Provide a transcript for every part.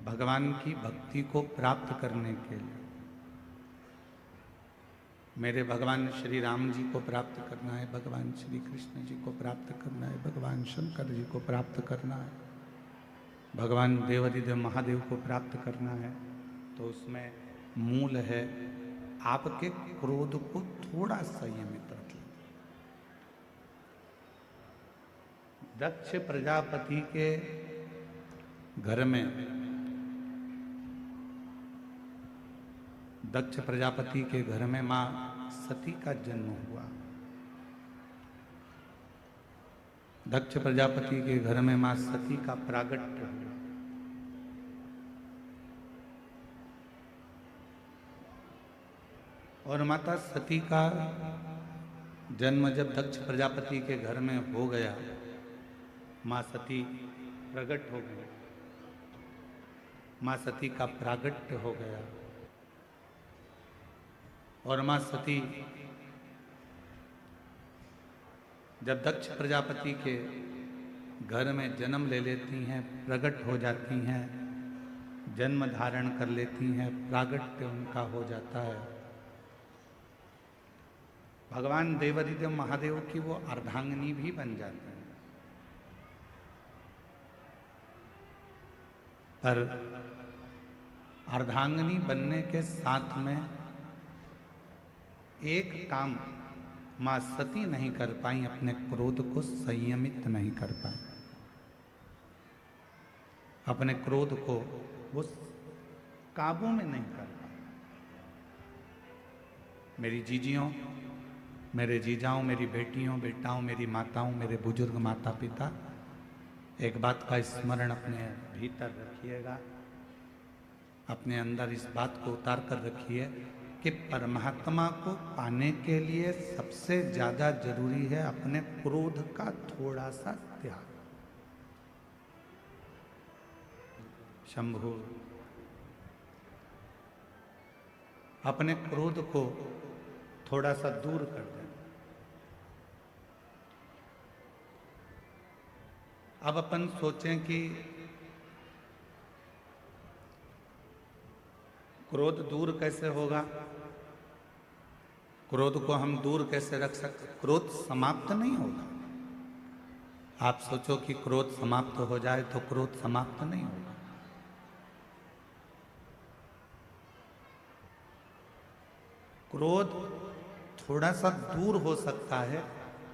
भगवान की भक्ति को प्राप्त करने के लिए, मेरे भगवान श्री राम जी को प्राप्त करना है, भगवान श्री कृष्ण जी को प्राप्त करना है, भगवान शंकर जी को प्राप्त करना है, भगवान देवादिदेव महादेव को प्राप्त करना है, तो उसमें मूल है आपके क्रोध को थोड़ा संयमित रखिए। दक्ष प्रजापति के घर में, दक्ष प्रजापति के घर में मां सती का जन्म हुआ। दक्ष प्रजापति के घर में मां सती का प्रागट्य हुआ। और माता सती का जन्म जब दक्ष प्रजापति के घर में हो गया, मां सती प्रकट हो गई, मां सती का प्रागट्य हो गया। और मां सती जब दक्ष प्रजापति के घर में जन्म ले लेती हैं, प्रकट हो जाती हैं, जन्म धारण कर लेती हैं, प्रागट्य उनका हो जाता है, भगवान देवादिदेव महादेव की वो अर्धांगिनी भी बन जाती है। पर अर्धांगिनी बनने के साथ में एक काम मां सती नहीं कर पाई, अपने क्रोध को संयमित नहीं कर पाई, अपने क्रोध को वो काबू में नहीं कर पाई। मेरी जीजियों, मेरे जीजाओं, मेरी बेटियों, बेटाओं, मेरी माताओं, मेरे बुजुर्ग माता पिता, एक बात का स्मरण अपने भीतर रखिएगा, अपने अंदर इस बात को उतार कर रखिए कि परमात्मा को पाने के लिए सबसे ज्यादा जरूरी है अपने क्रोध का थोड़ा सा त्याग। शंभु, अपने क्रोध को थोड़ा सा दूर कर दें। अब अपन सोचें कि क्रोध दूर कैसे होगा, क्रोध को हम दूर कैसे रख सकते? क्रोध समाप्त नहीं होगा। आप सोचो कि क्रोध समाप्त हो जाए तो क्रोध समाप्त नहीं होगा। क्रोध थोड़ा सा दूर हो सकता है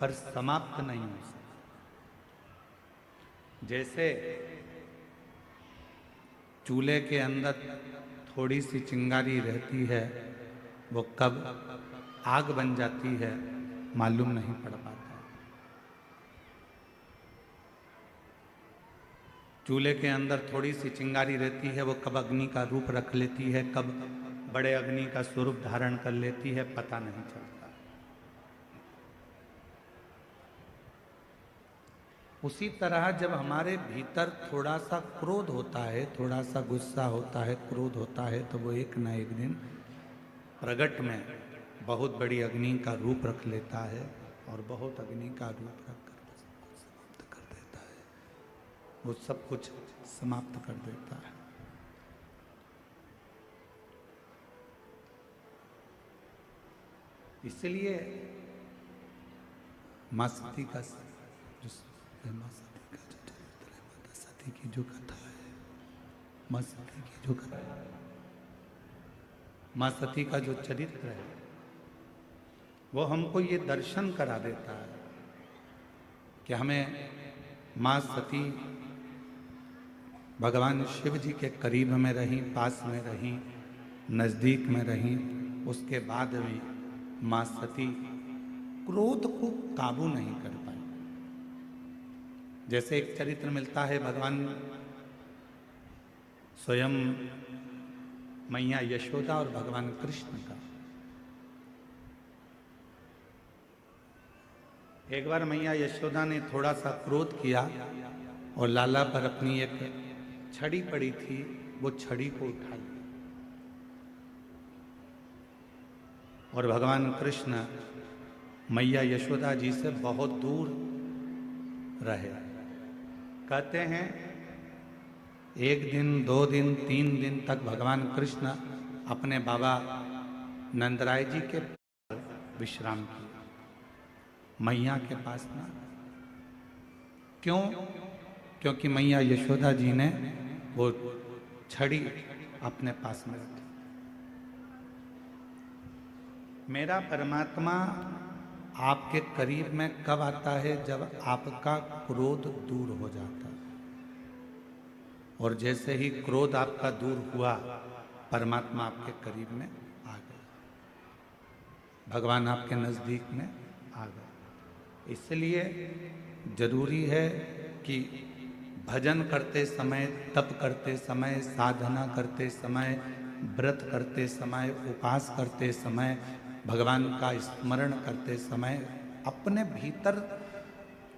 पर समाप्त नहीं हो सकता। जैसे चूल्हे के अंदर थोड़ी सी चिंगारी रहती है, वो कब आग बन जाती है मालूम नहीं पड़ पाता। चूल्हे के अंदर थोड़ी सी चिंगारी रहती है, वो कब अग्नि का रूप रख लेती है, कब बड़े अग्नि का स्वरूप धारण कर लेती है, पता नहीं चलता। उसी तरह जब हमारे भीतर थोड़ा सा क्रोध होता है, थोड़ा सा गुस्सा होता है, क्रोध होता है, तो वो एक न एक दिन प्रगट में बहुत बड़ी अग्नि का रूप रख लेता है और बहुत अग्नि का रूप रखकर समाप्त कर देता है, वो सब कुछ समाप्त कर देता है। इसलिए मां सती का मां सती का जो चरित्र है, माता सती की जो कथा है, मां सती की जो कथा है, मां सती का जो चरित्र है, वो हमको ये दर्शन करा देता है कि हमें मां सती भगवान शिव जी के करीब में रही, पास में रही, नजदीक में रही, उसके बाद भी मां सती क्रोध को काबू नहीं कर पाई। जैसे एक चरित्र मिलता है भगवान स्वयं मैया यशोदा और भगवान कृष्ण का। एक बार मैया यशोदा ने थोड़ा सा क्रोध किया और लाला पर अपनी एक छड़ी पड़ी थी, वो छड़ी को उठा लिया और भगवान कृष्ण मैया यशोदा जी से बहुत दूर रहे। कहते हैं एक दिन, 2 दिन, 3 दिन तक भगवान कृष्ण अपने बाबा नंदराय जी के विश्राम किया, मैया के पास ना। क्यों? क्योंकि मैया यशोदा जी ने वो छड़ी अपने पास में रखी। मेरा परमात्मा आपके करीब में कब आता है? जब आपका क्रोध दूर हो जाता है। और जैसे ही क्रोध आपका दूर हुआ, परमात्मा आपके करीब में आ गए, भगवान आपके नजदीक में आ गए। इसलिए जरूरी है कि भजन करते समय, तप करते समय, साधना करते समय, व्रत करते समय, उपास करते समय, भगवान का स्मरण करते समय अपने भीतर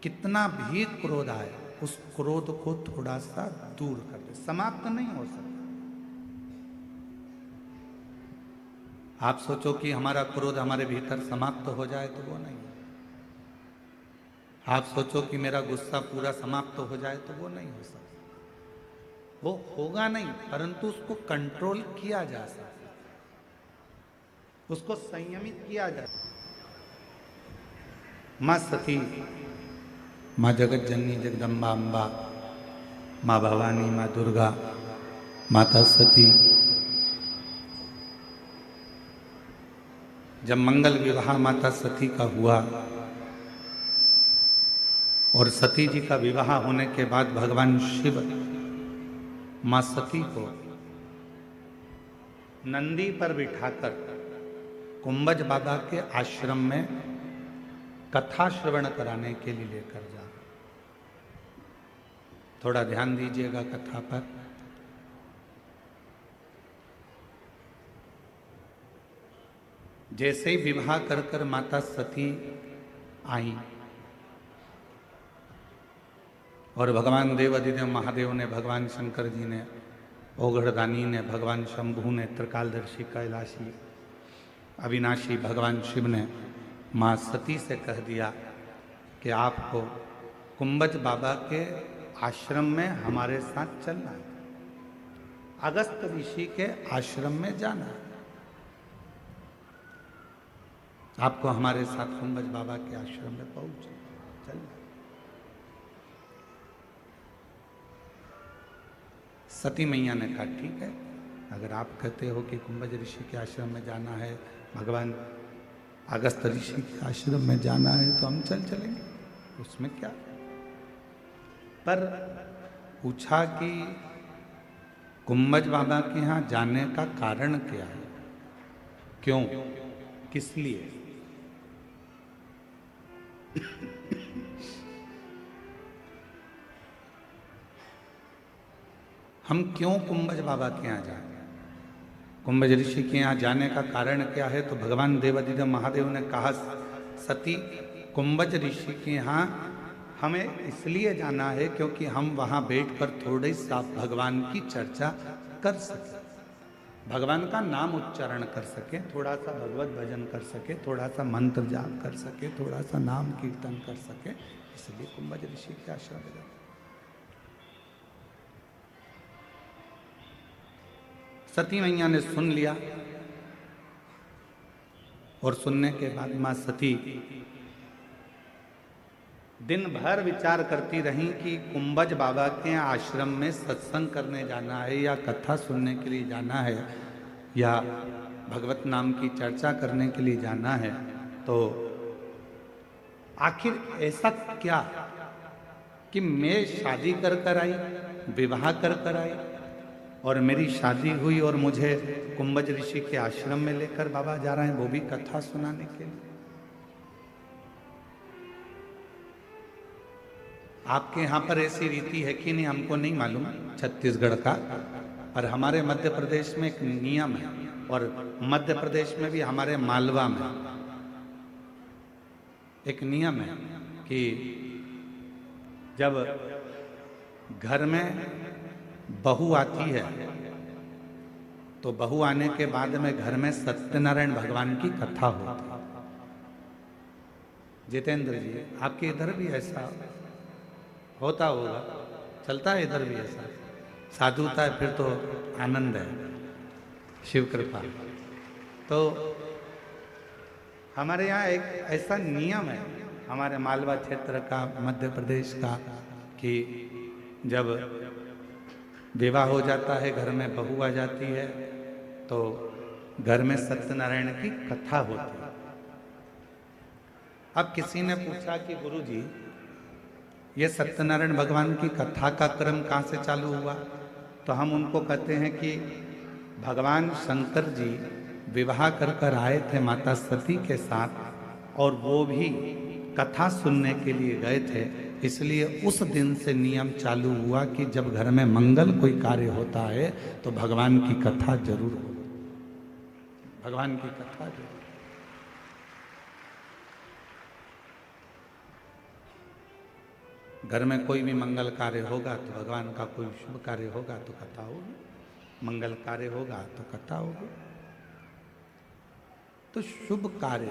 कितना भी क्रोध आए, उस क्रोध को थोड़ा सा दूर कर दे। समाप्त नहीं हो सकता। आप सोचो कि हमारा क्रोध हमारे भीतर समाप्त हो जाए, तो वो नहीं। आप सोचो कि मेरा गुस्सा पूरा समाप्त हो जाए, तो वो नहीं हो सकता। वो होगा नहीं, परंतु उसको कंट्रोल किया जा सकता, उसको संयमित किया जा सकता। माँ सती, माँ जगत जननी जगदम्बा अम्बा, माँ भवानी, माँ दुर्गा, माता सती, जब मंगल विवाह माता सती का हुआ और सती जी का विवाह होने के बाद भगवान शिव माँ सती को नंदी पर बिठाकर कुंभज बाबा के आश्रम में कथा श्रवण कराने के लिए लेकर जा। थोड़ा ध्यान दीजिएगा कथा पर। जैसे ही विवाह कर कर माता सती आई और भगवान देवाधिदेव महादेव ने, भगवान शंकर जी ने, ओघड़दानी ने, भगवान शंभू ने, त्रिकालदर्शी, कैलाशी, अविनाशी भगवान शिव ने माँ सती से कह दिया कि आपको कुंभज बाबा के आश्रम में हमारे साथ चलना है, अगस्त ऋषि के आश्रम में जाना है, आपको हमारे साथ कुंभज बाबा के आश्रम में चलना। सती मैया ने कहा ठीक है, अगर आप कहते हो कि कुंभज ऋषि के आश्रम में जाना है, भगवान अगस्त ऋषि के आश्रम में जाना है, तो हम चलेंगे, उसमें क्या। पर पूछा कि कुंभज बाबा के यहाँ जाने का कारण क्या है, क्यों, किस लिए? हम क्यों कुंभज बाबा के यहाँ जाए? कुंभज ऋषि के यहाँ जाने का कारण क्या है? तो भगवान देवाधिदेव महादेव ने कहा, सती, कुंभज ऋषि के यहाँ हमें इसलिए जाना है क्योंकि हम वहाँ बैठकर थोड़ी सा भगवान की चर्चा कर सकें, भगवान का नाम उच्चारण कर सके, थोड़ा सा भगवत भजन कर सके, थोड़ा सा मंत्र जाप कर सके, थोड़ा सा नाम कीर्तन कर सके, इसलिए कुंभज ऋषि के आश्रम में जाते। सती मैया ने सुन लिया और सुनने के बाद मां सती दिन भर विचार करती रही कि कुंभज बाबा के आश्रम में सत्संग करने जाना है या कथा सुनने के लिए जाना है या भगवत नाम की चर्चा करने के लिए जाना है, तो आखिर ऐसा क्या कि मैं शादी कर आई, विवाह कर आई और मेरी शादी हुई और मुझे कुंभज ऋषि के आश्रम में लेकर बाबा जा रहे हैं, वो भी कथा सुनाने के लिए। आपके यहाँ पर ऐसी रीति है कि नहीं हमको नहीं मालूम, छत्तीसगढ़ का, और हमारे मध्य प्रदेश में एक नियम है, और मध्य प्रदेश में भी हमारे मालवा में एक नियम है कि जब घर में बहू आती है तो बहू आने के बाद में घर में सत्यनारायण भगवान की कथा होती है। जितेंद्र जी, आपके इधर भी ऐसा होता होगा, चलता है इधर भी ऐसा? साधुता है फिर तो आनंद है, शिव कृपा। तो हमारे यहाँ एक ऐसा नियम है हमारे मालवा क्षेत्र का, मध्य प्रदेश का, कि जब विवाह हो जाता है, घर में बहू आ जाती है, तो घर में सत्यनारायण की कथा होती है। अब किसी ने पूछा कि गुरुजी ये सत्यनारायण भगवान की कथा का क्रम कहाँ से चालू हुआ? तो हम उनको कहते हैं कि भगवान शंकर जी विवाह कर कर आए थे माता सती के साथ, और वो भी कथा सुनने के लिए गए थे। इसलिए उस दिन से नियम चालू हुआ कि जब घर में मंगल कोई कार्य होता है तो भगवान की कथा जरूर हो, भगवान की कथा जरूर। घर में कोई भी मंगल कार्य होगा तो भगवान का कोई शुभ कार्य होगा तो कथा होगी, मंगल कार्य होगा तो कथा होगी। तो शुभ कार्य